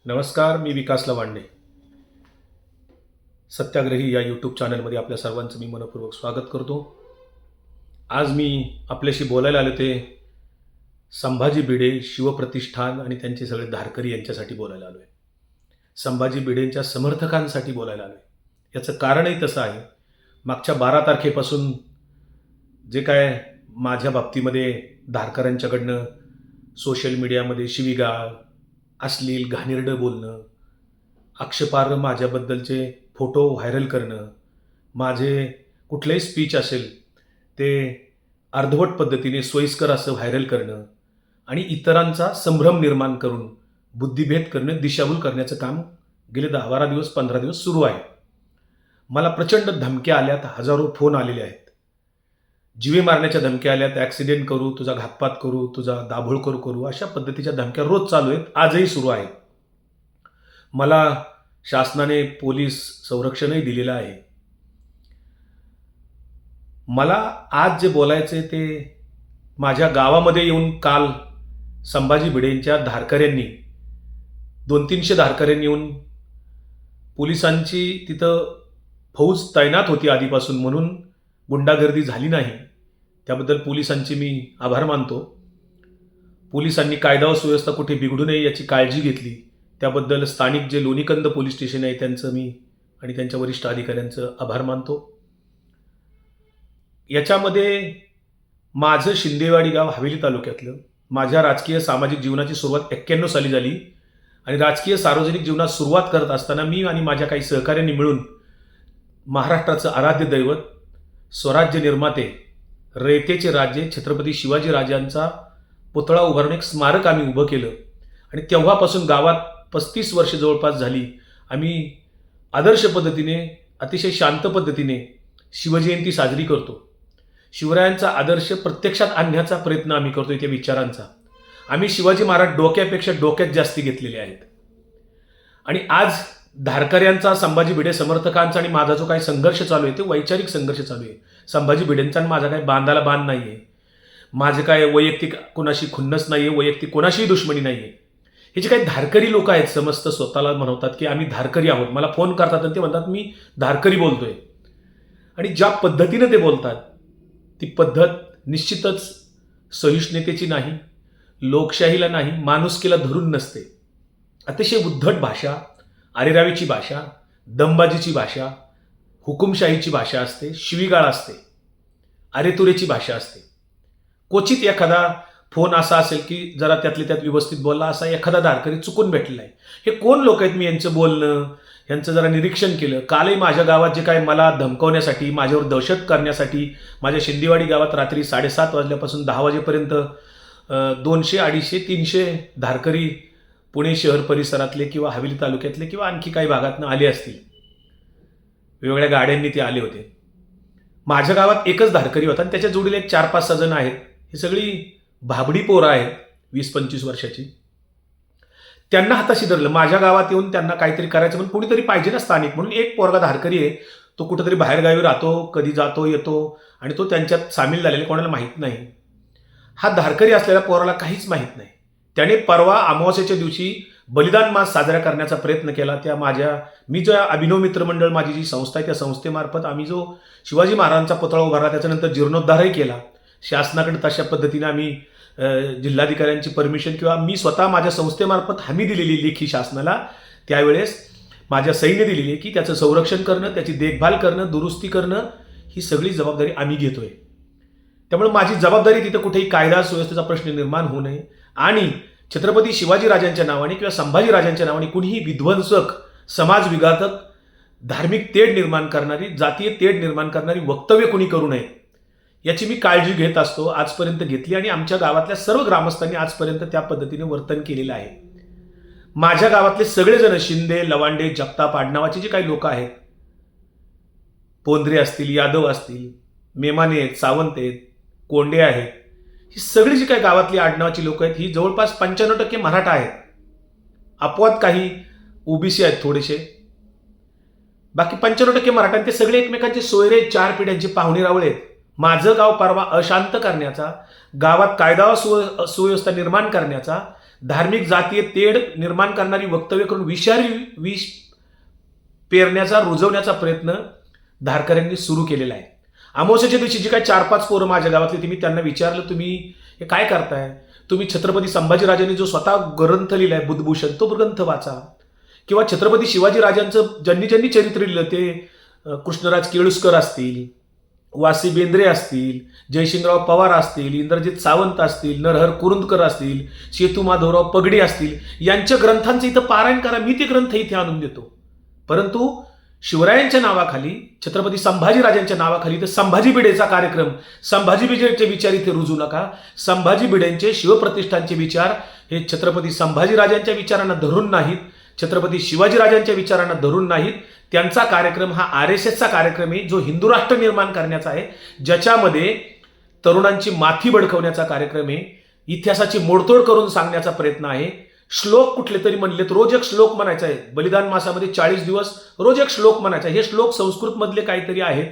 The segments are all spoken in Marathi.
नमस्कार, मी विकास लवांडे. सत्याग्रही या यूट्यूब चॅनलमध्ये आपल्या सर्वांचं मी मनपूर्वक स्वागत करतो. आज मी आपल्याशी बोलायला आलो ते संभाजी भिडे, शिवप्रतिष्ठान आणि त्यांचे सगळे धारकरी यांच्यासाठी बोलायला आलो आहे. संभाजी भिडेंच्या समर्थकांसाठी बोलायला आलो आहे. याचं कारणही तसं आहे. मागच्या 12 तारखेपासून जे काय माझ्या बाबतीमध्ये धारकऱ्यांच्याकडनं सोशल मीडियामध्ये शिवीगाळ, अश्लील घाणेरडं बोलणं, आक्षेपार्ह माझ्याबद्दलचे फोटो व्हायरल करणं, माझे कुठलंही स्पीच असेल ते अर्धवट पद्धतीने सोयीस्कर असं व्हायरल करणं आणि इतरांचा संभ्रम निर्माण करून बुद्धिभेद करणं, दिशाभूल करण्याचं काम गेले 10-12 दिवस 15 दिवस सुरू आहे. मला प्रचंड धमक्या आल्यात, हजारो फोन आलेले आहेत. जीवे मारण्याच्या धमक्या आल्यात, ॲक्सिडेंट करू, तुझा घातपात करू, तुझा दाभोळ करू, अशा पद्धतीच्या धमक्या रोज चालू आहेत, आजही सुरू आहेत. मला शासनाने पोलीस संरक्षणही दिलेलं आहे. मला आज जे बोलायचं ते माझ्या गावामध्ये येऊन काल संभाजी भिडेंच्या धारकऱ्यांनी 200-300 धारकऱ्यांनी येऊन पोलिसांची तिथं फौज तैनात होती आधीपासून म्हणून गुंडागर्दी झाली नाही. त्याबद्दल पोलिसांचे मी आभार मानतो. पोलिसांनी कायदा व सुव्यवस्था कुठे बिघडू नये याची काळजी घेतली. त्याबद्दल स्थानिक जे लोणीकंद पोलीस स्टेशन आहे त्यांचं मी आणि त्यांच्या वरिष्ठ अधिकाऱ्यांचं आभार मानतो. याच्यामध्ये माझं शिंदेवाडी गाव हवेली तालुक्यातलं माझ्या राजकीय सामाजिक जीवनाची सुरुवात 91 साली झाली आणि राजकीय सार्वजनिक जीवनात सुरुवात करत असताना मी आणि माझ्या काही सहकाऱ्यांनी मिळून महाराष्ट्राचं आराध्य दैवत, स्वराज्य निर्माते, रयतेचे राजे छत्रपती शिवाजी राजांचा पुतळा उभारून एक स्मारक आम्ही उभं केलं आणि तेव्हापासून गावात 35 वर्ष जवळपास झाली आम्ही आदर्श पद्धतीने, अतिशय शांत पद्धतीने शिवजयंती साजरी करतो. शिवरायांचा आदर्श प्रत्यक्षात आणण्याचा प्रयत्न आम्ही करतोय, त्या विचारांचा. आम्ही शिवाजी महाराज डोक्यापेक्षा डोक्यात जास्ती घेतलेले आहेत. आणि आज धारकऱ्यांचा, संभाजी भिडे समर्थकांचा आणि माझा जो काही संघर्ष चालू आहे ते वैचारिक संघर्ष चालू आहे. संभाजी भिडेंचा आणि माझा काही बांधाला बांध नाही आहे. माझे काय वैयक्तिक कोणाशी खुन्नस नाही आहे, वैयक्तिक कोणाशीही दुश्मनी नाही आहे. हे जे काही धारकरी लोक आहेत, समस्त स्वतःला म्हणतात की आम्ही धारकरी आहोत, मला फोन करतात आणि ते म्हणतात मी धारकरी बोलतोय. आणि ज्या पद्धतीनं ते बोलतात ती पद्धत निश्चितच सहिष्णुतेची नाही, लोकशाहीला नाही, माणुसकीला धरून नसते. अतिशय उद्धट भाषा, अरेरावीची भाषा, दमबाजीची भाषा, हुकुमशाहीची भाषा असते, शिवीगाळ असते, अरेतुरेची भाषा असते. क्वचित एखादा फोन असा असेल की जरा त्यातले त्यात व्यवस्थित बोलला, असा एखादा धारकरी चुकून भेटलेला आहे. हे कोण लोक आहेत? मी यांचं बोलणं, यांचं जरा निरीक्षण केलं. कालही माझ्या गावात जे काय मला धमकवण्यासाठी, माझ्यावर दहशत करण्यासाठी माझ्या शिंदेवाडी गावात रात्री 7:30 वाजल्यापासून 10 वाजेपर्यंत 200, 250, 300 धारकरी पुणे शहर परिसरातले किंवा हवेली तालुक्यातले किंवा आणखी काही भागातनं आले असतील. वेगवेगळ्या गाड्यांनी ते आले होते. माझ्या गावात एकच धारकरी होता आणि त्याच्या जोडीला एक 4-5 जण आहेत. ही सगळी भाबडी पोरं आहेत 20-25 वर्षाची. त्यांना हाताशी धरलं. माझ्या गावात येऊन त्यांना काहीतरी करायचं म्हणून कोणीतरी पाहिजे ना स्थानिक. म्हणून एक पोरगा धारकरी आहे, तो कुठंतरी बाहेरगावी राहतो, कधी जातो येतो आणि तो त्यांच्यात सामील झालेला कोणाला माहीत नाही. हा धारकरी असलेल्या पोराला काहीच माहीत नाही. त्याने परवा अमावास्येच्या दिवशी बलिदान मास साजरा करण्याचा प्रयत्न केला. मी जो अभिनव मित्र मंडळ माझी जी संस्था आहे त्या संस्थेमार्फत आम्ही जो शिवाजी महाराजांचा पुतळा उभारला, त्याच्यानंतर जीर्णोद्धारही केला. शासनाकडे तशा पद्धतीने आम्ही जिल्हाधिकाऱ्यांची परमिशन किंवा मी स्वतः माझ्या संस्थेमार्फत हमी दिलेली लेखी शासनाला त्यावेळेस माझ्या सैन्य दिलेली की त्याचं संरक्षण करणं, त्याची देखभाल करणं, दुरुस्ती करणं ही सगळी जबाबदारी आम्ही घेतोय. त्यामुळे माझी जबाबदारी तिथं कुठेही कायदा सुव्यवस्थेचा प्रश्न निर्माण होऊ नये आणि छत्रपती शिवाजी राजांच्या नावाने किंवा संभाजी राजांच्या नावाने कुणीही विध्वंसक, समाज विघातक, धार्मिक तेढ निर्माण करणारी, जातीय तेढ निर्माण करणारी वक्तव्य कुणी करू नये याची मी काळजी घेत असतो, आजपर्यंत घेतली आणि आमच्या गावातल्या सर्व ग्रामस्थांनी आजपर्यंत त्या पद्धतीने वर्तन केलेलं आहे. माझ्या गावातले सगळेजण शिंदे, लवांडे, जगताप आडनावाचे जे काही लोक आहेत, पोंद्रे असतील, यादव असतील, मेमाने आहेत, सावंत आहेत, कोंडे आहेत, ही सगळी जी काही गावातली आडनावाची लोक आहेत ही जवळपास 95% मराठा आहेत. अपवाद काही ओबीसी आहेत थोडेसे, बाकी 95% मराठा. ते सगळे एकमेकांचे सोयरे, 4 पिढ्यांचे पाहुणे रावळे आहेत. माझं गाव परवा अशांत करण्याचा, गावात कायदा सुव्यवस्था निर्माण करण्याचा, धार्मिक जातीय तेढ निर्माण करणारी वक्तव्य करून विष पेरण्याचा रुजवण्याचा प्रयत्न धारकऱ्यांनी सुरू केलेला आहे. अमावस्येच्या दिवशी जी काही 4-5 पोरं माझ्या गावातली मी त्यांना विचारलं, तुम्ही हे काय करताय? तुम्ही छत्रपती संभाजीराजांनी जो स्वतः ग्रंथ लिहिलाय बुद्धभूषण, तो ग्रंथ वाचा. किंवा छत्रपती शिवाजीराजांचं ज्यांनी ज्यांनी चरित्र लिहिलं ते कृष्णराज केळुस्कर असतील, वासी बेंद्रे असतील, जयसिंगराव पवार असतील, इंद्रजित सावंत असतील, नरहर कुरुंदकर असतील, सेतू माधवराव पगडी असतील, यांच्या ग्रंथांचं इथं पारायण करा. मी ते ग्रंथ इथे आणून देतो. परंतु शिवरायांच्या नावाखाली, छत्रपती संभाजीराजांच्या नावाखाली तर संभाजी भिडेचा कार्यक्रम, संभाजी भिडेचे विचार इथे रुजू नका. संभाजी भिडेंचे शिवप्रतिष्ठानचे विचार हे छत्रपती संभाजीराजांच्या विचारांना धरून नाहीत, छत्रपती शिवाजीराजांच्या विचारांना धरून नाहीत. त्यांचा कार्यक्रम हा RSSचा कार्यक्रम आहे, जो हिंदू राष्ट्र निर्माण करण्याचा आहे, ज्याच्यामध्ये तरुणांची माथी बडकवण्याचा कार्यक्रम आहे, इतिहासाची मोडतोड करून सांगण्याचा प्रयत्न आहे. श्लोक कुठले तरी म्हणले तर रोज एक श्लोक म्हणायचा आहे. बलिदान मासामध्ये 40 दिवस रोज एक श्लोक म्हणायचा. हे श्लोक संस्कृत मधले काहीतरी आहेत,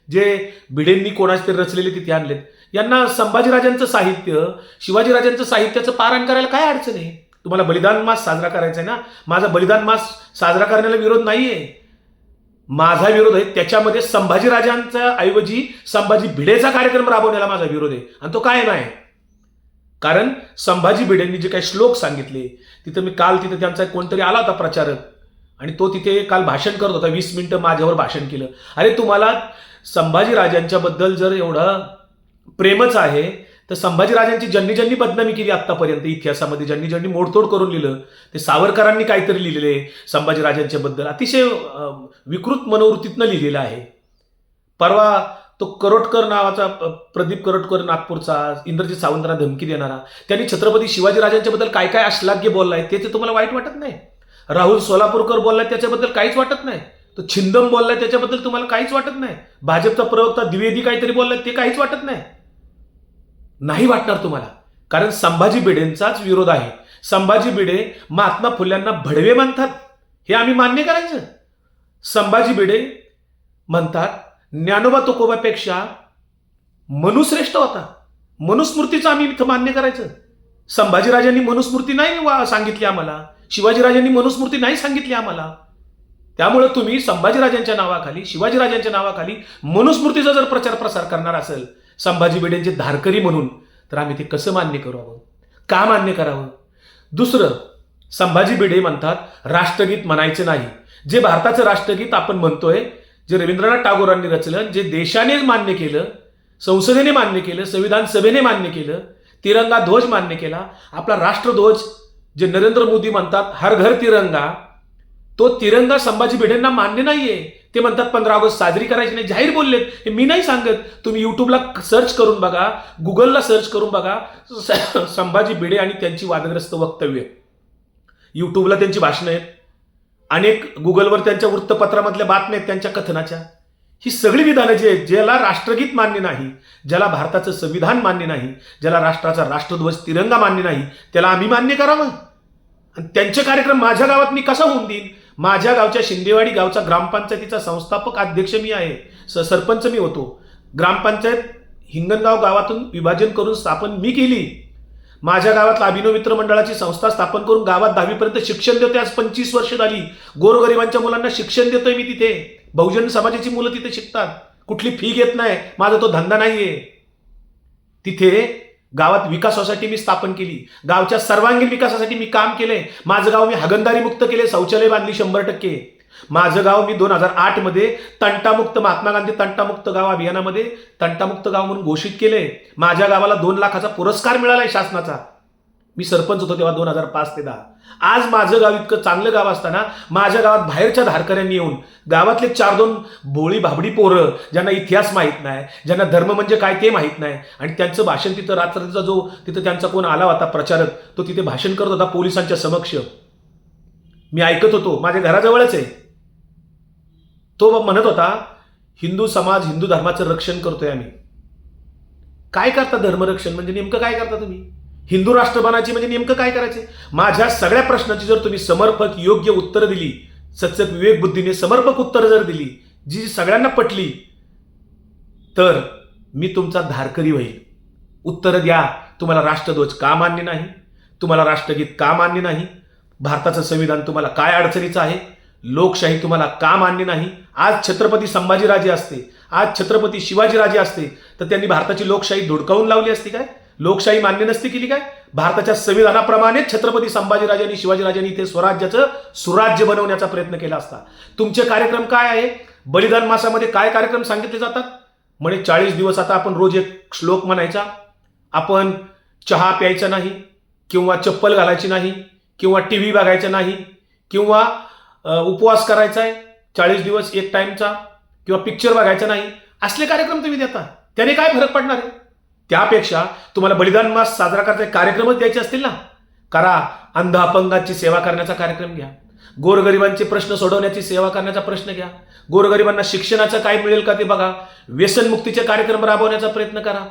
जे भिडेंनी कोणाचे तरी रचलेले तिथे आणलेत. यांना संभाजीराजांचं साहित्य, शिवाजीराजांचं साहित्याचं पारायण करायला काय अडचण आहे? तुम्हाला बलिदान मास साजरा करायचा आहे ना. माझा बलिदान मास साजरा करण्याला विरोध नाहीये. माझा विरोध आहे त्याच्यामध्ये संभाजीराजांच्या ऐवजी संभाजी भिडेचा कार्यक्रम राबवण्याला माझा विरोध आहे. आणि तो काय नाही, कारण संभाजी भिडेंनी जे काही श्लोक सांगितले, तिथं मी काल तिथं त्यांचा कोणतरी आला होता प्रचारक, आणि तो तिथे काल भाषण करत होता. 20 मिनिटं माझ्यावर भाषण केलं. अरे तुम्हाला संभाजीराजांच्या बद्दल जर एवढं प्रेमच आहे तर संभाजीराजांची ज्यांनी ज्यांनी बदनामी केली आतापर्यंत इतिहासामध्ये, ज्यांनी ज्यांनी मोडतोड करून लिहिलं, ते सावरकरांनी काहीतरी लिहिलेले संभाजीराजांच्या बद्दल अतिशय विकृत मनोवृत्तीतनं लिहिलेलं आहे. परवा तो करोटकर नावाचा प्रदीप करोटकर नागपूरचा, इंद्रजित सावंतांना धमकी देणारा, त्यांनी छत्रपती शिवाजीराजांच्या बद्दल काय काय अश्लाघ्य बोललाय त्याचे तुम्हाला वाईट वाटत नाही? राहुल सोलापूरकर बोललाय त्याच्याबद्दल काहीच वाटत नाही? तो छिंदम बोललाय त्याच्याबद्दल तुम्हाला काहीच वाटत नाही? भाजपचा प्रवक्ता द्विवेदी काहीतरी बोललाय ते काहीच वाटत नाही? नाही वाटणार तुम्हाला, कारण संभाजी भिडेंचाच विरोध आहे. संभाजी भिडे महात्मा फुल्यांना भडवे म्हणतात, हे आम्ही मान्य करायचं. संभाजी भिडे म्हणतात ज्ञानोबा तुकोबापेक्षा मनुश्रेष्ठ होता. मनुस्मृतीचं आम्ही इथं मान्य करायचं. संभाजीराजांनी मनुस्मृती नाही सांगितली आम्हाला, शिवाजीराजांनी मनुस्मृती नाही सांगितली आम्हाला. त्यामुळे तुम्ही संभाजीराजांच्या नावाखाली, शिवाजीराजांच्या नावाखाली मनुस्मृतीचा जर प्रचार प्रसार करणार असेल संभाजी भिडेंचे धारकरी म्हणून, तर आम्ही ते कसं मान्य करावं? का मान्य करावं? दुसरं, संभाजी भिडे म्हणतात राष्ट्रगीत म्हणायचं नाही. जे भारताचं राष्ट्रगीत आपण म्हणतोय, जे रवींद्रनाथ टागोरांनी रचलं, जे देशाने मान्य केलं, संसदेने मान्य केलं, संविधान सभेने मान्य केलं, तिरंगा ध्वज मान्य केला, आपला राष्ट्रध्वज जे नरेंद्र मोदी म्हणतात हर घर तिरंगा, तो तिरंगा संभाजी भिडेंना मान्य नाहीये. ते म्हणतात 15 ऑगस्ट साजरी करायची नाही, जाहीर बोललेत. हे मी नाही सांगत, तुम्ही युट्यूबला सर्च करून बघा, गुगलला सर्च करून बघा, संभाजी भिडे आणि त्यांची वादग्रस्त वक्तव्य, युट्यूबला त्यांची भाषणं आहेत, अनेक गुगलवर त्यांच्या वृत्तपत्रामधल्या बातम्या आहेत त्यांच्या कथनाच्या. ही सगळी विधानं जी आहेत, ज्याला राष्ट्रगीत मान्य नाही, ज्याला भारताचं संविधान मान्य नाही, ज्याला राष्ट्राचा राष्ट्रध्वज तिरंगा मान्य नाही, त्याला आम्ही मान्य करावं. आणि त्यांचे कार्यक्रम माझ्या गावात मी कसा होऊन देईन? माझ्या गावच्या शिंदेवाडी गावचा ग्रामपंचायतीचा संस्थापक अध्यक्ष मी आहे, सरपंच मी होतो. ग्रामपंचायत हिंगणगाव गावातून विभाजन करून स्थापन मी केली. माझ्या गावातला अभिनव मित्र मंडळाची संस्था स्थापन करून गावात 10वी पर्यंत शिक्षण देतोय. आज 25 वर्ष झाली. गोरगरिबांच्या मुलांना शिक्षण देतोय मी तिथे. बहुजन समाजाची मुलं तिथे शिकतात. कुठली फी घेत नाही, माझा तो धंदा नाहीये. तिथे गावात विकास सोसायटी मी स्थापन केली. गावच्या सर्वांगीण विकासासाठी मी काम केलंय. माझं गाव मी हागणदारी मुक्त केले, शौचालय बांधली 100%. माझं गाव मी 2008 मध्ये तंटामुक्त, महात्मा गांधी तंटामुक्त गाव अभियानामध्ये तंटामुक्त गाव म्हणून घोषित केले. माझ्या गावाला 2 लाखाचा पुरस्कार मिळालाय शासनाचा. मी सरपंच होतो तेव्हा 2005 ते 10. आज माझं गाव इतकं चांगलं गाव असताना माझ्या गावात बाहेरच्या धारकऱ्यांनी येऊन, गावातले 4-2 भोळी भाबडी पोरं, ज्यांना इतिहास माहीत नाही, ज्यांना धर्म म्हणजे काय ते माहीत नाही, आणि त्यांचं भाषण तिथं रात्रीचा जो तिथं त्यांचा कोण आला होता प्रचारक, तो तिथे भाषण करत होता पोलिसांच्या समक्ष. मी ऐकत होतो, माझ्या घराजवळच आहे. तो म्हणत होता हिंदू समाज, हिंदू धर्माचं रक्षण करतोय आम्ही. काय करता धर्मरक्षण म्हणजे? नेमकं काय करता तुम्ही? हिंदू राष्ट्र बनायची म्हणजे नेमकं काय करायचे? माझ्या सगळ्या प्रश्नाची जर तुम्ही समर्पक योग्य उत्तरं दिली, सचक विवेक बुद्धीने समर्पक उत्तरं जर दिली, जी सगळ्यांना पटली, तर मी तुमचा धारकरी होईल. उत्तरं द्या. तुम्हाला राष्ट्रध्वज का मान्य नाही? तुम्हाला राष्ट्रगीत का मान्य नाही? भारताचं संविधान तुम्हाला काय अडचणीचं आहे? लोकशाही तुम्हाला का मान्य नाही? आज छत्रपती संभाजीराजे असते, आज छत्रपती शिवाजीराजे असते, तर त्यांनी भारताची लोकशाही धुडकावून लावली असती काय? लोकशाही मान्य नसती केली काय? भारताच्या संविधानाप्रमाणे छत्रपती संभाजीराजे आणि शिवाजीराजांनी इथे स्वराज्याचं सुराज्य बनवण्याचा प्रयत्न केला असता. तुमचे कार्यक्रम काय आहे? बलिदान मासामध्ये काय कार्यक्रम सांगितले जातात? म्हणे 40 दिवस आता आपण रोज एक श्लोक म्हणायचा, आपण चहा प्यायचा नाही, किंवा चप्पल घालायची नाही, किंवा टीव्ही बघायचा नाही, किंवा उपवास करायचा आहे 40 दिवस एक टाइमचा, किंवा पिक्चर बघायचा नाही. असले कार्यक्रम तुम्ही देता, त्याने काय फरक पडणार आहे? त्यापेक्षा तुम्हाला बलिदान मास साजरा करायचा कार्यक्रमच द्यायचे असतील ना, करा. अंध अपंगाची सेवा करण्याचा कार्यक्रम घ्या, गोरगरिबांचे प्रश्न सोडवण्याची सेवा करण्याचा प्रश्न घ्या, गोरगरिबांना शिक्षणाचं काय मिळेल का ते बघा, व्यसनमुक्तीचे कार्यक्रम राबवण्याचा प्रयत्न करा.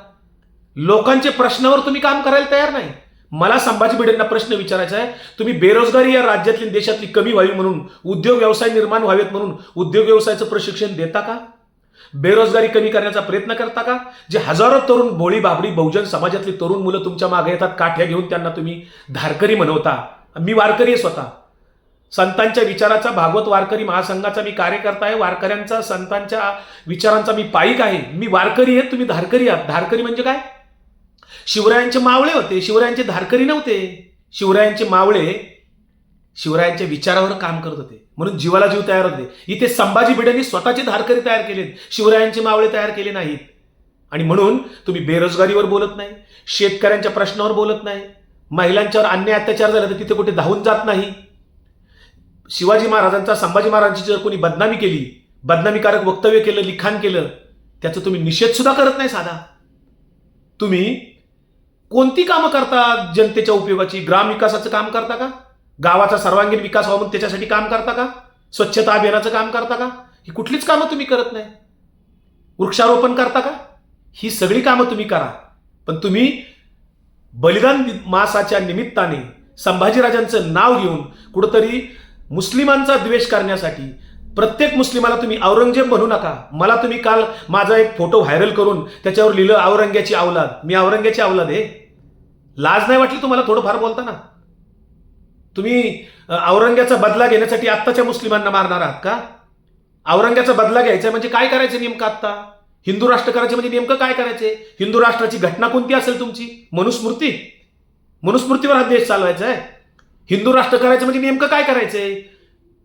लोकांचे प्रश्नावर तुम्ही काम करायला तयार नाही. मला संभाजी भिडेंना प्रश्न विचारायचा आहे, तुम्ही बेरोजगारी या राज्यातली देशातली कमी व्हावी म्हणून, उद्योग व्यवसाय निर्माण व्हावेत म्हणून उद्योग व्यवसायाचं प्रशिक्षण देता का? बेरोजगारी कमी करण्याचा प्रयत्न करता का? जे हजारो तरुण भोळी बाबडी बहुजन समाजातली तरुण मुलं तुमच्या मागे येतात काठ्या घेऊन, त्यांना तुम्ही धारकरी म्हणवता. मी वारकरी आहे स्वतः, संतांच्या विचाराचा, भागवत वारकरी महासंघाचा मी कार्यकर्ता आहे, वारकऱ्यांचा संतांच्या विचारांचा मी पाईक आहे. मी वारकरी आहे, तुम्ही धारकरी आहात. धारकरी म्हणजे काय? शिवरायांचे मावळे होते, शिवरायांचे धारकरी नव्हते. शिवरायांचे मावळे शिवरायांच्या विचारावर काम करत होते, म्हणून जीवाला जीव तयार होते. इथे संभाजी भिडेंनी स्वतःचे धारकरी तयार केलेत, शिवरायांचे मावळे तयार केले नाहीत. आणि म्हणून तुम्ही बेरोजगारीवर बोलत नाही, शेतकऱ्यांच्या प्रश्नावर बोलत नाही, महिलांच्यावर अन्याय अत्याचार झाला तर तिथे कुठे धावून जात नाही. शिवाजी महाराजांचा, संभाजी महाराजांची जर कोणी बदनामी केली, बदनामीकारक वक्तव्य केलं, लिखाण केलं, त्याचं तुम्ही निषेध सुद्धा करत नाही साधा. तुम्ही कोणती कामं करता जनतेच्या उपयोगाची? ग्रामविकासाचं काम करता का? गावाचा सर्वांगीण विकास व्हावा म्हणून त्याच्यासाठी काम करता का? स्वच्छता अभियानाचं काम करता का? ही कुठलीच कामं तुम्ही करत नाही. वृक्षारोपण करता का? ही सगळी कामं तुम्ही करा, पण तुम्ही बलिदान मासाच्या निमित्ताने संभाजीराजांचं नाव घेऊन कुठंतरी मुस्लिमांचा द्वेष करण्यासाठी, प्रत्येक मुस्लिमाला तुम्ही औरंगजेब म्हणू नका. मला तुम्ही काल माझा एक फोटो व्हायरल करून त्याच्यावर लिहिलं औरंग्याची अवलाद. मी औरंग्याची अवलाद आहे? लाज नाही वाटली तुम्हाला थोडंफार बोलताना? तुम्ही औरंग्याचा बदला घेण्यासाठी आत्ताच्या मुस्लिमांना मारणार आहात का? औरंग्याचा बदला घ्यायचा म्हणजे काय करायचं नेमकं? आत्ता हिंदू राष्ट्र करायचे म्हणजे नेमकं काय करायचे? हिंदू राष्ट्राची घटना कोणती असेल तुमची? मनुस्मृती? मनुस्मृतीवर हा देश चालवायचा आहे? हिंदू राष्ट्र करायचं म्हणजे नेमकं काय करायचंय?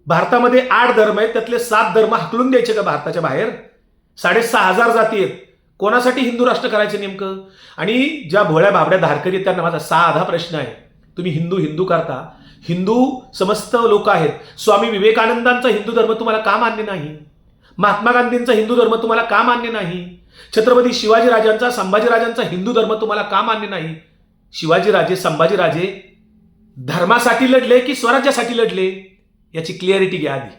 भारतामध्ये 8 धर्म आहेत, त्यातले 7 धर्म हकलून द्यायचे का भारताच्या बाहेर? 6,500 जाती आहेत. कोणासाठी हिंदू राष्ट्र करायचे नेमकं? आणि ज्या भोळ्या भाबड्या धारकरी आहेत त्यांना माझा साधा प्रश्न आहे, तुम्ही हिंदू हिंदू करता, हिंदू समस्त लोक आहेत. स्वामी विवेकानंदांचा हिंदू धर्म तुम्हाला का मान्य नाही? महात्मा गांधींचा हिंदू धर्म तुम्हाला का मान्य नाही? छत्रपती शिवाजीराजांचा, संभाजीराजांचा हिंदू धर्म तुम्हाला का मान्य नाही? शिवाजीराजे, संभाजीराजे धर्मासाठी लढले की स्वराज्यासाठी लढले? याची क्लिअरिटी घ्या आधी.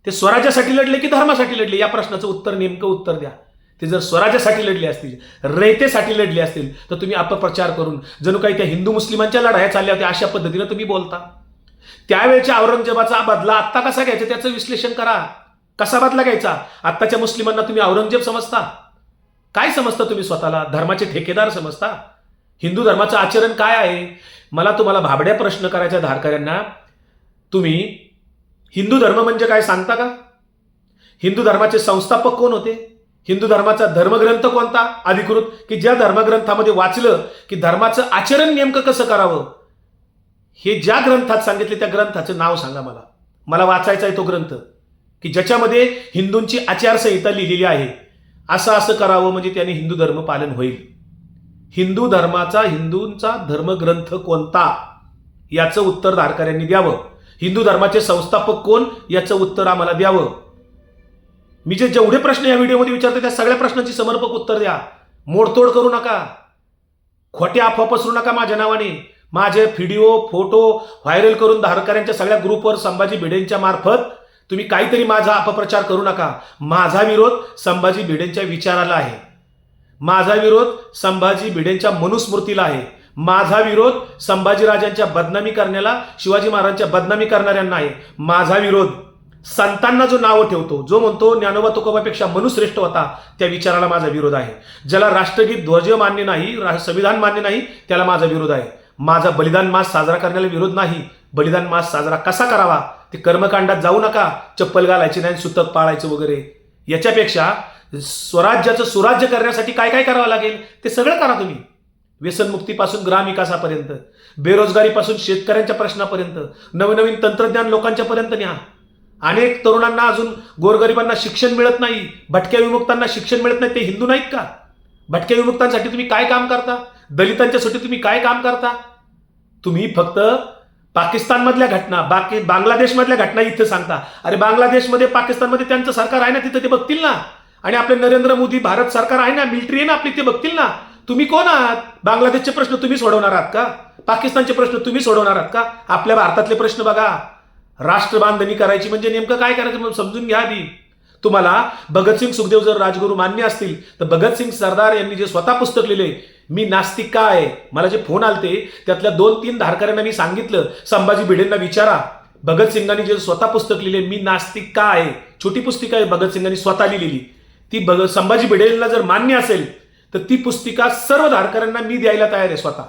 ते स्वराज्यासाठी लढले की धर्मासाठी लढले? या प्रश्नाचं उत्तर, नेमकं उत्तर द्या. ते जर स्वराज्यासाठी लढले असतील, रयतेसाठी लढले असतील, तर तुम्ही अपप्रचार करून जणू काही त्या हिंदू मुस्लिमांच्या लढाया चालल्या होत्या अशा पद्धतीनं तुम्ही बोलता. त्यावेळेच्या औरंगजेबाचा बदला आत्ता कसा घ्यायचा त्याचं विश्लेषण करा. कसा बदला घ्यायचा? आत्ताच्या मुस्लिमांना तुम्ही औरंगजेब समजता? काय समजता तुम्ही स्वतःला? धर्माचे ठेकेदार समजता? हिंदू धर्माचं आचरण काय आहे? मला तुम्हाला भाबड्या प्रश्न करायचा धारकऱ्यांना, तुम्ही हिंदू धर्म म्हणजे काय सांगता का? हिंदू धर्माचे संस्थापक कोण होते? हिंदू धर्माचा धर्मग्रंथ कोणता अधिकृत, की ज्या धर्मग्रंथामध्ये वाचलं की धर्माचं आचरण नेमकं कसं करावं हे ज्या ग्रंथात सांगितले त्या ग्रंथाचं नाव सांगा मला. मला वाचायचा आहे तो ग्रंथ की ज्याच्यामध्ये हिंदूंची आचारसंहिता लिहिलेली आहे. असं असं करावं म्हणजे त्याने हिंदू धर्म पालन होईल. हिंदू धर्माचा, हिंदूंचा धर्मग्रंथ कोणता याचं उत्तर धारकऱ्यांनी द्यावं. हिंदू धर्माचे संस्थापक कोण याचं उत्तर आम्हाला द्यावं. मी जे जेवढे प्रश्न या व्हिडिओमध्ये विचारतो त्या सगळ्या प्रश्नांची समर्पक उत्तर द्या. मोडतोड करू नका, खोटे अफवा पसरू नका माझ्या नावाने. माझे व्हिडिओ फोटो व्हायरल करून धारकऱ्यांच्या सगळ्या ग्रुपवर संभाजी भिडेंच्या मार्फत तुम्ही काहीतरी माझा अपप्रचार करू नका. माझा विरोध संभाजी भिडेंच्या विचाराला आहे. माझा विरोध संभाजी भिडेंच्या मनुस्मृतीला आहे. माझा विरोध संभाजीराजांच्या बदनामी करण्याला, शिवाजी महाराजांच्या बदनामी करणाऱ्यांना आहे. माझा विरोध संतांना जो नाव ठेवतो, जो म्हणतो ज्ञानोबा तुकोबापेक्षा मनुश्रेष्ठ होता, त्या विचाराला माझा विरोध आहे. ज्याला राष्ट्रगीत ध्वज मान्य नाही, संविधान मान्य नाही, त्याला माझा विरोध आहे. माझा बलिदान मास साजरा करण्याला विरोध नाही. बलिदान मास साजरा कसा करावा ते कर्मकांडात जाऊ नका, चप्पल घालायची नाही, सुतक पाळायचं वगैरे. याच्यापेक्षा स्वराज्याचं सुराज्य करण्यासाठी काय काय करावं लागेल ते सगळं करा तुम्ही. व्यसनमुक्तीपासून ग्रामविकासापर्यंत, बेरोजगारीपासून शेतकऱ्यांच्या प्रश्नापर्यंत, नवनवीन तंत्रज्ञान लोकांच्या पर्यंत न्या. अनेक तरुणांना अजून गोरगरिबांना शिक्षण मिळत नाही, भटक्या विमुक्तांना शिक्षण मिळत नाही. ते हिंदू नाहीत का? भटक्या विमुक्तांसाठी तुम्ही काय काम करता? दलितांच्यासाठी तुम्ही काय काम करता? तुम्ही फक्त पाकिस्तानमधल्या घटना, बांगलादेशमधल्या घटना इथं सांगता. अरे बांगलादेशमध्ये, पाकिस्तानमध्ये त्यांचं सरकार आहे ना, तिथं ते बघतील ना. आणि आपले नरेंद्र मोदी भारत सरकार आहे ना, मिलिटरी आहे ना आपली, ते बघतील ना. तुम्ही कोण आहात? बांगलादेशचे प्रश्न तुम्ही सोडवणार आहात का? पाकिस्तानचे प्रश्न तुम्ही सोडवणार आहात का? आपल्या भारतातले प्रश्न बघा. राष्ट्रबांधणी करायची म्हणजे नेमकं काय करायचं म्हणून समजून घ्या आधी. तुम्हाला भगतसिंग सुखदेव जर राजगुरू मान्य असतील तर भगतसिंग सरदार यांनी जे स्वतः पुस्तक लिहिले, मी नास्तिक का आहे, मला जे फोन आलते त्यातल्या 2-3 धारकऱ्यांना मी सांगितलं, संभाजी भिडेंना विचारा. भगतसिंगांनी जे स्वतः पुस्तक लिहिले, मी नास्तिक का आहे, छोटी पुस्तिका आहे, भगतसिंगांनी स्वतः लिहिलेली. ती संभाजी भिडेंना जर मान्य असेल तर ती पुस्तिका सर्व धारकऱ्यांना मी द्यायला तयार आहे. स्वतः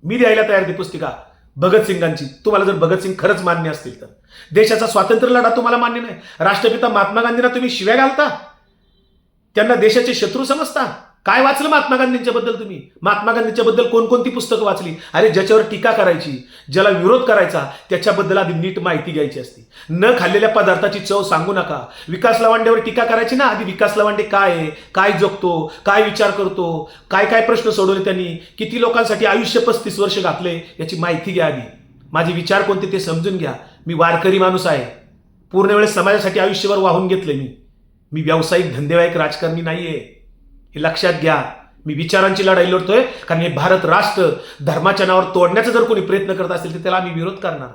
मी द्यायला तयार ती पुस्तिका भगतसिंगांची. तुम्हाला जर भगतसिंग खरंच मान्य असतील तर. देशाचा स्वातंत्र्य लढा तुम्हाला मान्य नाही, राष्ट्रपिता महात्मा गांधींना तुम्ही शिव्या घालता, त्यांना देशाचे शत्रू समजता. काय वाचलं महात्मा गांधींच्या बद्दल तुम्ही? महात्मा गांधींच्या बद्दल कोणकोणती पुस्तकं वाचली? अरे ज्याच्यावर टीका करायची, ज्याला विरोध करायचा, त्याच्याबद्दल आधी नीट माहिती घ्यायची असते. न खाल्लेल्या पदार्थाची चव सांगू नका. विकास लवांडेवर टीका करायची ना, आधी विकास लवांडे काय आहे, काय जगतो, काय विचार करतो, काय काय प्रश्न सोडवले त्यांनी, किती लोकांसाठी आयुष्य 35 वर्ष घातले, याची माहिती घ्या आधी. माझे विचार कोणते ते समजून घ्या. मी वारकरी माणूस आहे, पूर्ण वेळेस समाजासाठी आयुष्यभर वाहून घेतले. मी व्यावसायिक धंदेवाईक राजकारणी नाहीये, हे लक्षात घ्या. मी विचारांची लढाई लढतोय कारण हे भारत राष्ट्र धर्माच्या नावावर तोडण्याचा जर कोणी प्रयत्न करत असेल तर त्याला आम्ही विरोध करणार.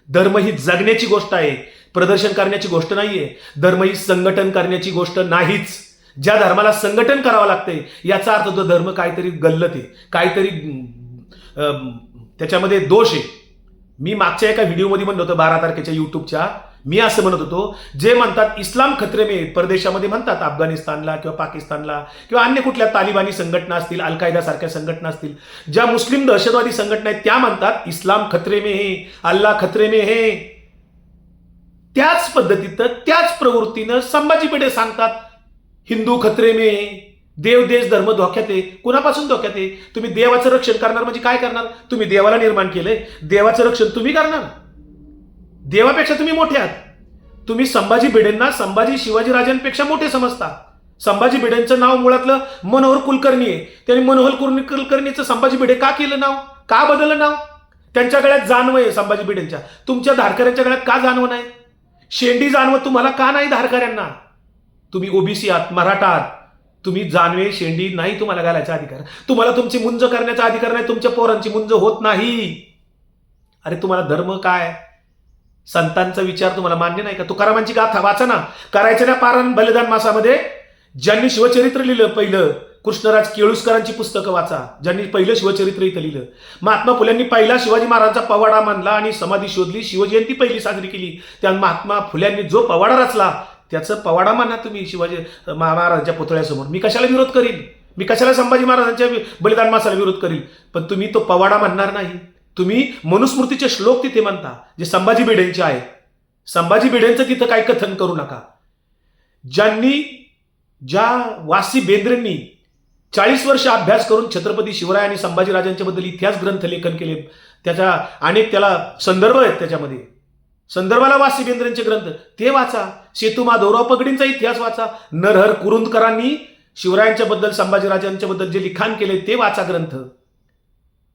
धर्म ही जगण्याची गोष्ट आहे, प्रदर्शन करण्याची गोष्ट नाहीये. धर्म ही संघटन करण्याची गोष्ट नाहीच. ज्या धर्माला संघटन करावं लागते याचा अर्थ तो धर्म काहीतरी गल्लत आहे, काहीतरी त्याच्यामध्ये दोष आहे. मी मागच्या एका व्हिडिओमध्ये म्हणलं होतं 12 तारखेच्या युट्यूबच्या, मी असं म्हणत होतो, जे म्हणतात इस्लाम खतरे में, परदेशामध्ये म्हणतात अफगाणिस्तानला किंवा पाकिस्तानला किंवा अन्य कुठल्या तालिबानी संघटना असतील, अल कायदा सारख्या संघटना असतील, ज्या मुस्लिम दहशतवादी संघटना आहेत त्या म्हणतात इस्लाम खतरे में है, अल्लाह खतरे में है. त्याच पद्धतीनं, त्याच प्रवृत्तीनं संभाजी भिडे सांगतात हिंदू खतरे में, देव देश धर्म धोक्यात आहे. कुणापासून धोक्यात आहे? तुम्ही देवाचं रक्षण करणार म्हणजे काय करणार? तुम्ही देवाला निर्माण केलंय, देवाचं रक्षण तुम्ही करणार. देवापेक्षा तुम्ही मोठे आहात. तुम्ही संभाजी भिडेंना संभाजी शिवाजीराजांपेक्षा मोठे समजता. संभाजी भिडेंचं नाव मुळातलं मनोहर कुलकर्णी आहे. त्यांनी मनोहर कुलकर्णीचं संभाजी भिडे का केलं नाव? का बदललं नाव? त्यांच्या गळ्यात जानवं आहे संभाजी भिडेंच्या, तुमच्या धारकऱ्यांच्या गळ्यात का जानवं नाही? शेंडी जानवं तुम्हाला का नाही धारकऱ्यांना? तुम्ही ओबीसी आहात, मराठा आहात, तुम्ही जानवे शेंडी नाही तुम्हाला घालायचा अधिकार. तुम्हाला तुमची मुंज करण्याचा अधिकार नाही, तुमच्या पोरांची मुंज होत नाही. अरे तुम्हाला धर्म काय, संतांचा विचार तुम्हाला मान्य नाही का? तुकारामांची गाथा वाचा ना, करायचं ना पारायण बलिदान मासामध्ये. ज्यांनी शिवचरित्र लिहिलं पहिलं, कृष्णराज केळुसकरांची पुस्तकं वाचा, ज्यांनी पहिलं शिवचरित्र इथं लिहिलं. महात्मा फुल्यांनी पहिला शिवाजी महाराजांचा पवाडा मानला आणि समाधी शोधली, शिवजयंती पहिली साजरी केली. त्या महात्मा फुल्यांनी जो पवाडा रचला त्याचं पवाडा माना तुम्ही शिवाजी महाराजांच्या पुतळ्यासमोर. मी कशाला विरोध करीन? मी कशाला संभाजी महाराजांच्या बलिदान मासाला विरोध करीन? पण तुम्ही तो पवाडा म्हणणार नाही. तुम्ही मनुस्मृतीचे श्लोक तिथे म्हणता जे संभाजी भिडेंचे आहेत. संभाजी भिडेंचं तिथं काही कथन करू नका. ज्या वासी बेंद्रेंनी 40 वर्ष अभ्यास करून छत्रपती शिवराय आणि संभाजीराजांच्या बद्दल इतिहास ग्रंथ लेखन केले, त्याच्या अनेक त्याला संदर्भ आहेत, त्याच्यामध्ये संदर्भाला वासी बेंद्रेंचे ग्रंथ ते वाचा. सेतू माधवराव पगडींचा इतिहास वाचा. नरहर कुरुंदकरांनी शिवरायांच्या बद्दल संभाजीराजांच्या बद्दल जे लिखाण केले ते वाचा ग्रंथ.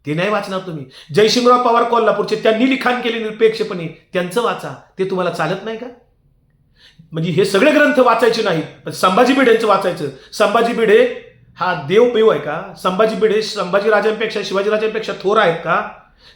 ते नाही वाचणार तुम्ही. जयसिंगराव पवार कोल्हापूरचे, त्यांनी लिखाण केले निरपेक्षपणे, त्यांचं वाचा. ते तुम्हाला चालत नाही का? म्हणजे हे सगळे ग्रंथ वाचायचे नाहीत, पण संभाजी भिडेंचं वाचायचं. संभाजी भिडे हा देवपेव आहे का? संभाजी भिडे संभाजीराजांपेक्षा शिवाजीराजांपेक्षा थोर आहेत का?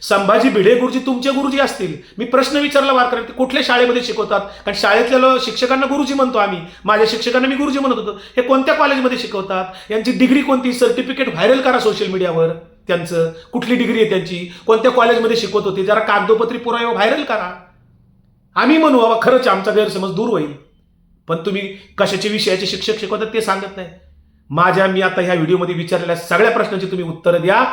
संभाजी भिडे गुरुजी तुमचे गुरुजी असतील. मी प्रश्न विचारला वारकऱ्यांना, कुठल्या शाळेमध्ये शिकवतात? कारण शाळेतल्या शिक्षकांना गुरुजी म्हणतो आम्ही, माझ्या शिक्षकांना मी गुरुजी म्हणत होतो. हे कोणत्या कॉलेजमध्ये शिकवतात? यांची डिग्री कोणती? सर्टिफिकेट व्हायरल करा सोशल मीडियावर. त्यांचं कुठली डिग्री आहे त्यांची, कोणत्या कॉलेजमध्ये शिकवत होते, जरा कागदोपत्री पुरावा व्हायरल करा. आम्ही म्हणू बाबा खरंच आमचा गैरसमज दूर होईल. पण तुम्ही कशाचे विषयाचे शिक्षक शिकवतात ते सांगत नाही. मी आता ह्या व्हिडिओमध्ये विचारलेल्या सगळ्या प्रश्नांची तुम्ही उत्तरं द्या.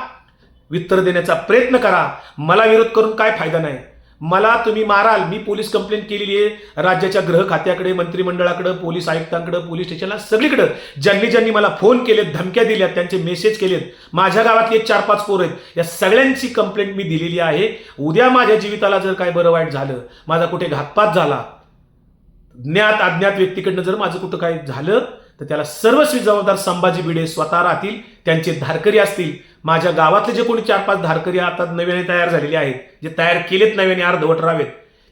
उत्तर देण्याचा प्रयत्न करा. मला विरोध करून काय फायदा नाही. मला तुम्ही माराल, मी पोलीस कंप्लेंट केलेली आहे राज्याच्या गृह खात्याकडे, मंत्रिमंडळाकडे, पोलीस आयुक्तांकडे, पोलीस स्टेशनला, सगळीकडे. ज्यांनी ज्यांनी मला फोन केलेत, धमक्या दिल्यात, त्यांचे मेसेज केलेत, माझ्या गावातले 4-5 पोरं आहेत, या सगळ्यांची कंप्लेंट मी दिलेली आहे. उद्या माझ्या जीविताला जर काय बरं वाईट झालं, माझा कुठे घातपात झाला, ज्ञात अज्ञात व्यक्तीकडनं जर माझं कुठं काय झालं, तर त्याला सर्वस्वी जबाबदार संभाजी भिडे स्वतः राहतील. त्यांचे धारकरी असतील. माझ्या गावातले जे कोणी 4-5 धारकरी आता नव्याने तयार झालेले आहेत, जे तयार केलेत नव्याने अर्धवट रावेत,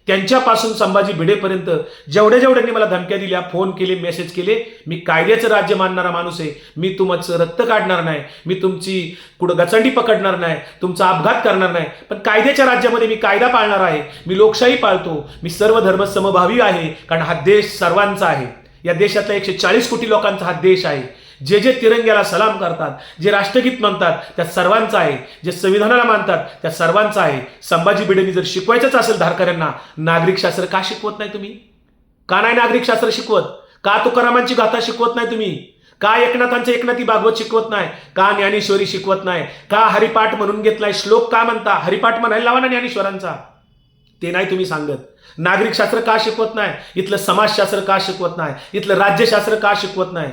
त्यांच्यापासून संभाजी भिडेपर्यंत जेवढ्यांनी मला धमक्या दिल्या, फोन केले, मेसेज केले, मी कायद्याचं राज्य मानणारा माणूस आहे. मी तुमचं रक्त काढणार नाही, मी तुमची कुठं गचंडी पकडणार नाही, तुमचा अपघात करणार नाही, पण कायद्याच्या राज्यामध्ये मी कायदा पाळणार आहे. मी लोकशाही पाळतो. मी सर्व धर्म समभावी आहे, कारण हा देश सर्वांचा आहे. या देशातल्या 140 कोटी लोकांचा हा देश आहे. जे जे तिरंग्याला सलाम करतात, जे राष्ट्रगीत म्हणतात, त्या सर्वांचा आहे. जे संविधानाला मानतात, त्या सर्वांचा आहे. संभाजी भिडेंनी जर शिकवायचंच असेल धारकऱ्यांना, नागरिक शास्त्र का शिकवत नाही तुम्ही? का नाही नागरिक शास्त्र शिकवत? का तुकारामांची गाथा शिकवत नाही तुम्ही? का एकनाथांचं एकनाथी भागवत शिकवत नाही? का ज्ञानेश्वरी शिकवत नाही? का हरिपाठ म्हणून घेतलाय? श्लोक का म्हणता? हरिपाठ म्हणायला लावा ना ज्ञानेश्वरांचा. ते नाही तुम्ही सांगत. नागरिक शास्त्र का शिकवत नाही? इथलं समाजशास्त्र का शिकवत नाही? इथलं राज्यशास्त्र का शिकवत नाही?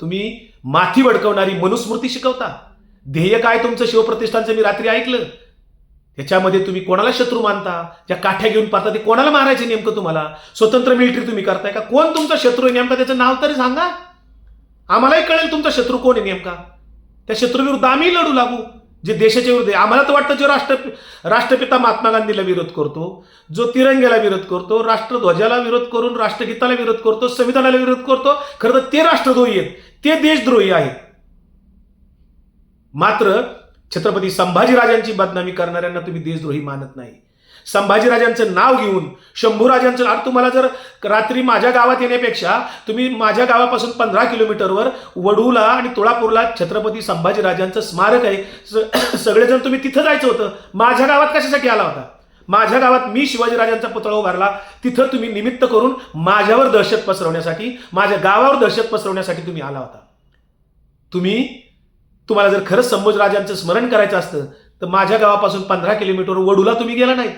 तुम्ही माथी वडकवणारी मनुस्मृती शिकवता. ध्येय काय तुमचं शिवप्रतिष्ठानचं मी रात्री ऐकलं. त्याच्यामध्ये तुम्ही कोणाला शत्रू मानता? त्या काठ्या घेऊन पाहता, ते कोणाला मारायचे नेमकं तुम्हाला? स्वतंत्र मिलिटरी तुम्ही करताय का? कोण तुमचा शत्रू आहे नेमका? त्याचं नाव तरी सांगा, आम्हालाही कळेल तुमचा शत्रू कोण आहे नेमका. त्या शत्रूविरुद्ध आम्ही लढू लागू, जे देशाच्या विरुद्ध आहे. आम्हाला तर वाटतं जो राष्ट्रपिता महात्मा गांधीला विरोध करतो, जो तिरंग्याला विरोध करतो, राष्ट्रध्वजाला विरोध करून राष्ट्रगीताला विरोध करतो, संविधानाला विरोध करतो, खरं तर ते राष्ट्रद्रोही आहेत, ते देशद्रोही आहेत. मात्र छत्रपती संभाजीराजांची बदनामी करणाऱ्यांना तुम्ही देशद्रोही मानत नाही. संभाजीराजांचं नाव घेऊन, शंभूराजांचं, अरे तुम्हाला जर रात्री माझ्या गावात येण्यापेक्षा तुम्ही माझ्या गावापासून 15 किलोमीटरवर वडूला आणि तुळापूरला छत्रपती संभाजीराजांचं स्मारक आहे, सगळेजण तुम्ही तिथं जायचं होतं. माझ्या गावात कशासाठी आला होता? माझ्या गावात मी शिवाजीराजांचा पुतळा उभारला, तिथं तुम्ही निमित्त करून माझ्यावर दहशत पसरवण्यासाठी, माझ्या गावावर दहशत पसरवण्यासाठी तुम्ही आला होता. तुम्हाला जर खरंच संभाजीराजांचं स्मरण करायचं असतं तर माझ्या गावापासून 15 किलोमीटर वडूला तुम्ही गेला नाही,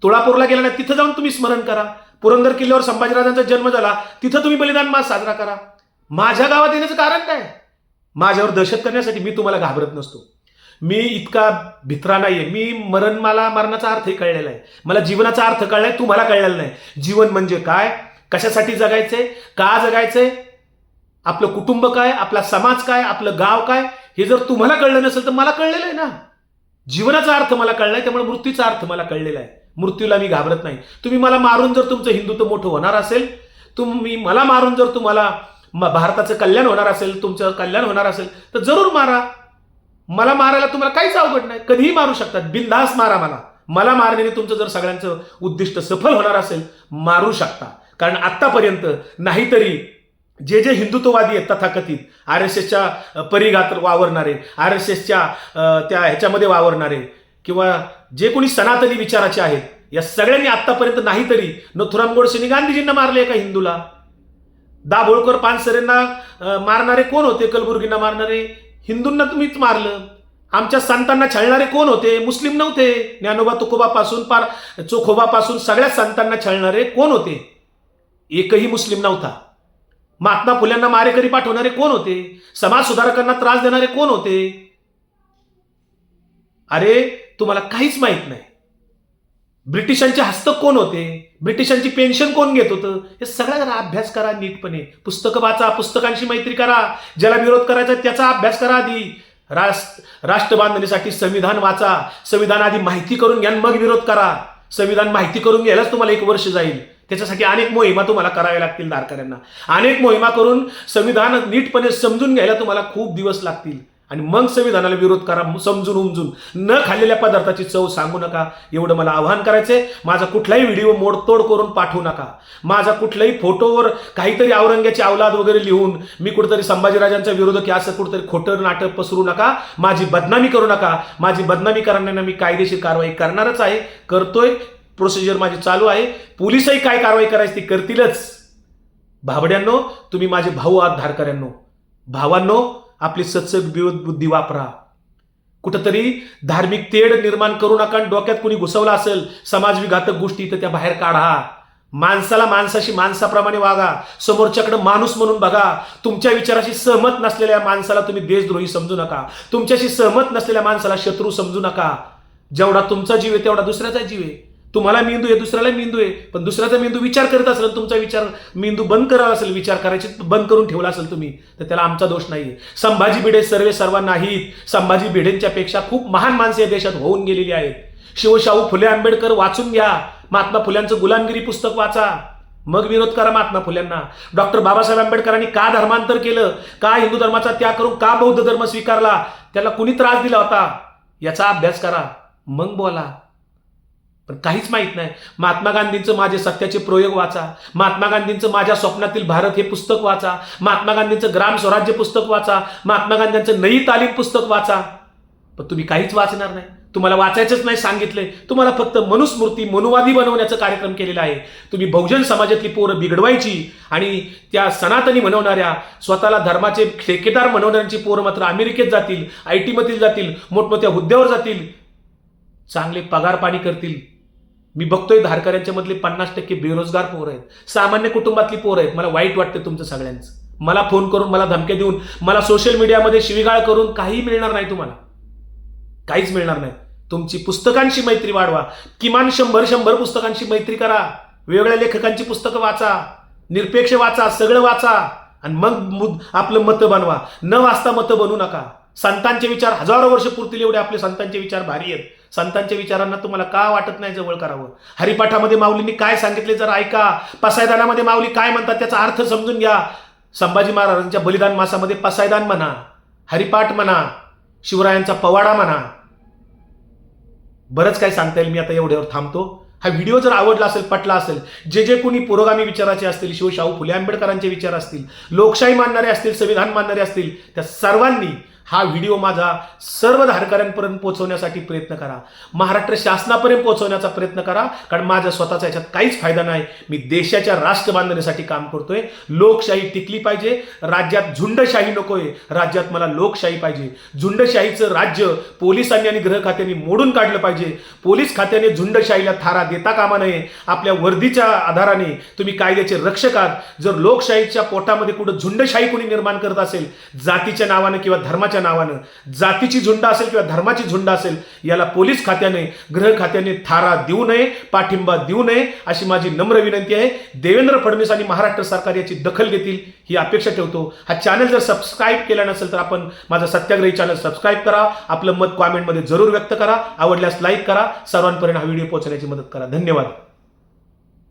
तुळापूरला गेला नाही, तिथं जाऊन तुम्ही स्मरण करा. पुरंदर किल्ल्यावर संभाजीराजांचा जन्म झाला, तिथं तुम्ही बलिदान मास साजरा करा. माझ्या गावात येण्याचं कारण काय? माझ्यावर दहशत करण्यासाठी. मी तुम्हाला घाबरत नसतो. मी इतका भित्रा नाहीये. मला मरणाचा अर्थ कळलेला आहे, मला जीवनाचा अर्थ कळलाय, तुम्हाला कळलेला नाही. जीवन म्हणजे काय, कशासाठी जगायचंय, का जगायचंय, आपलं कुटुंब काय, आपला समाज काय, आपलं गाव काय, हे जर तुम्हाला कळलं नसेल तर मला कळलेलं आहे ना. जीवनाचा अर्थ मला कळलाय, त्यामुळे मृत्यूचा अर्थ मला कळलेला आहे. मृत्यूला मी घाबरत नाही. तुम्ही मला मारून जर तुमचं हिंदुत्व मोठं होणार असेल, तुम्ही मला मारून जर तुम्हाला भारताचं कल्याण होणार असेल, तुमचं कल्याण होणार असेल, तर जरूर मारा. मला मारायला तुम्हाला काहीच अवघड नाही, कधीही मारू शकतात, बिनधास्त मारा. मला मारण्याने तुमचं जर सगळ्यांचं उद्दिष्ट सफल होणार असेल, मारू शकता. कारण आत्तापर्यंत नाहीतरी जे जे हिंदुत्ववादी आहेत तथाकथित, RSSच्या परिघात वावरणारे, RSSच्या त्या ह्याच्यामध्ये वावरणारे, किंवा जे कोणी सनातनी विचाराचे आहेत, या सगळ्यांनी आत्तापर्यंत नाहीतरी नथुराम गोडसेंनी गांधीजींना मारले का हिंदूला? दाभोळकर पानसरेंना मारणारे कोण होते? कलबुर्गींना मारणारे हिंदूंना तुम्हीच मारलं. आमच्या संतांना छळणारे कोण होते? मुस्लिम नव्हते. ज्ञानोबा तुकोबापासून चोखोबापासून सगळ्या संतांना छळणारे कोण होते? एकही मुस्लिम नव्हता. महात्मा फुल्यांना मारेकरी पाठवणारे कोण होते? समाज सुधारकांना त्रास देणारे कोण होते? अरे तुम्हाला काहीच माहित नाही. ब्रिटिशांचे हस्तक कोण होते? ब्रिटिशांची पेन्शन कोण घेत होतं? हे सगळा जरा अभ्यास करा नीटपणे. पुस्तकं वाचा, पुस्तकांशी मैत्री करा, ज्याला विरोध करायचा त्याचा अभ्यास करा. आधी राष्ट्र बांधणीसाठी संविधान वाचा, संविधान आधी माहिती करून घ्या, मग विरोध करा. संविधान माहिती करून घ्यायलाच तुम्हाला 1 वर्ष जाईल. त्याच्यासाठी अनेक मोहिमा तुम्हाला कराव्या लागतील धारकऱ्यांना. अनेक मोहिमा करून संविधान नीटपणे समजून घ्यायला तुम्हाला खूप दिवस लागतील. आणि मग संविधानाला विरोध करा, समजून उमजून. न खाल्लेल्या पदार्थाची चव सांगू नका, एवढं मला आवाहन करायचंय. माझा कुठलाही व्हिडिओ मोडतोड करून पाठवू नका. माझा कुठल्याही फोटोवर काहीतरी औरंग्याची औलाद वगैरे लिहून मी कुठेतरी संभाजीराजांचा विरोधक असं कुठेतरी खोटं नाटक पसरू नका. माझी बदनामी करू नका. माझी बदनामी करणाऱ्यांना मी कायदेशीर कारवाई करणारच आहे, करतोय. प्रोसिजर माझी चालू आहे. पोलिसही काय कारवाई करायची ती करतीलच. भाबड्यांनो, तुम्ही माझे भाऊ आहात धारकऱ्यांनो. भावांनो, आपली सत्सद बुद्धी वापरा. कुठंतरी धार्मिक तेढ निर्माण करू नका. डोक्यात कुणी घुसवला असेल समाजविघातक गोष्टी तर त्या बाहेर काढा. माणसाला माणसाशी माणसाप्रमाणे वागा. समोरच्याकडे माणूस म्हणून बघा. तुमच्या विचाराशी सहमत नसलेल्या माणसाला तुम्ही देशद्रोही समजू नका. तुमच्याशी सहमत नसलेल्या माणसाला शत्रू समजू नका. जेवढा तुमचा जीव आहे तेवढा दुसऱ्याचा जीव आहे. तुम्हाला मेंदू आहे, दुसऱ्याला मेंदू आहे. पण दुसऱ्याचा मेंदू विचार करत असेल, तुमचा विचार मेंदू बंद करावा असेल, विचार करायचे बंद करून ठेवला असेल तुम्ही, तर त्याला आमचा दोष नाहीये. संभाजी भिडे सर्वे सर्व नाहीत. संभाजी भिडेंच्या पेक्षा खूप महान माणसे या देशात होऊन गेलेली आहेत. शिवशाहू फुले आंबेडकर वाचून घ्या. महात्मा फुल्यांचं गुलामगिरी पुस्तक वाचा. मग विरोध करा महात्मा फुल्यांना. डॉक्टर बाबासाहेब आंबेडकरांनी का धर्मांतर केलं, का हिंदू धर्माचा त्याग करून का बौद्ध धर्म स्वीकारला, त्याला कुणी त्रास दिला होता, याचा अभ्यास करा, मग बोला. पण काहीच माहित नाही. महात्मा गांधींचं माझे सत्याचे प्रयोग वाचा. महात्मा गांधींचं माझ्या स्वप्नातील भारत हे पुस्तक वाचा. महात्मा गांधींचं ग्राम स्वराज्य पुस्तक वाचा. महात्मा गांधींचं नई तालीम पुस्तक वाचा. पण तुम्ही काहीच वाचणार नाही. तुम्हाला वाचायचंच नाही सांगितलंय. तुम्हाला फक्त मनुस्मृती मनुवादी बनवण्याचा कार्यक्रम केलेला आहे. तुम्ही बहुजन समाजातली पोरं बिघडवायची आणि त्या सनातनी म्हणवणाऱ्या, स्वतःला धर्माचे ठेकेदार म्हणवणाऱ्यांची पोरं मात्र अमेरिकेत जातील, IT मध्ये जातील, मोठमोठ्या हुद्द्यावर जातील, चांगले पगार पाणी करतील. मी बघतोय धारकऱ्यांच्या मधले 50% बेरोजगार पोरं आहेत, सामान्य कुटुंबातली पोरं आहेत. मला वाईट वाटतं तुमचं सगळ्यांचं. मला फोन करून, मला धमक्या देऊन, मला सोशल मीडियामध्ये शिवीगाळ करून काही मिळणार नाही. तुम्हाला काहीच मिळणार नाही. तुमची पुस्तकांशी मैत्री वाढवा. किमान 100 पुस्तकांशी मैत्री करा. वेगवेगळ्या लेखकांची पुस्तकं वाचा, निरपेक्ष वाचा, सगळं वाचा आणि मग आपलं मतं बनवा. न वाचता मतं बनवू नका. संतांचे विचार हजारो वर्ष पुरतील एवढे आपले संतांचे विचार भारी आहेत. संतांच्या विचारांना तुम्हाला का वाटत नाही जवळ करावं? हरिपाठामध्ये माऊलींनी काय सांगितले जर ऐका. पसायदानामध्ये माऊली काय म्हणतात त्याचा अर्थ समजून घ्या. संभाजी महाराजांच्या बलिदान मासामध्ये पसायदान म्हणा, हरिपाठ म्हणा, शिवरायांचा पवाडा म्हणा, बरंच काय सांगता येईल. मी आता एवढ्यावर थांबतो. हा व्हिडिओ जर आवडला असेल, पटला असेल, जे कोणी पुरोगामी विचाराचे असतील, शिवशाहू फुले आंबेडकरांचे विचार असतील, लोकशाही मानणारे असतील, संविधान मानणारे असतील, त्या सर्वांनी हा व्हिडिओ माझा सर्व धारकऱ्यांपर्यंत पोहोचवण्यासाठी प्रयत्न करा. महाराष्ट्र शासनापर्यंत पोहोचवण्याचा प्रयत्न करा. कारण माझा स्वतःचा याच्यात काहीच फायदा नाही. मी देशाच्या राष्ट्र बांधण्यासाठी काम करतोय. लोकशाही टिकली पाहिजे. राज्यात झुंडशाही नकोय. राज्यात मला लोकशाही पाहिजे. झुंडशाहीचं राज्य पोलिसांनी आणि गृह खात्याने मोडून काढलं पाहिजे. पोलीस खात्याने झुंडशाहीला थारा देता कामा नये. आपल्या वर्दीच्या आधाराने तुम्ही कायद्याचे रक्षक आहात. जर लोकशाहीच्या पोटामध्ये कुठं झुंडशाही कोणी निर्माण करत असेल, जातीच्या नावानं किंवा धर्माच्या नावानं, जातीची झुंड असेल किंवा धर्माची झुंड असेल, याला पोलीस खात्याने, गृह खात्याने थारा देऊ नये, पाठिंबा देऊ नये, अशी माझी नम्र विनंती आहे. देवेंद्र फडणवीस आणि महाराष्ट्र सरकार याची दखल घेतील ही अपेक्षा ठेवतो. हा चॅनल जर सबस्क्राईब केला नसेल तर आपण माझा सत्याग्रही चॅनल सबस्क्राईब करा. आपलं मत कॉमेंटमध्ये जरूर व्यक्त करा. आवडल्यास लाईक करा. सर्वांपर्यंत हा व्हिडिओ पोहोचण्याची मदत करा. धन्यवाद.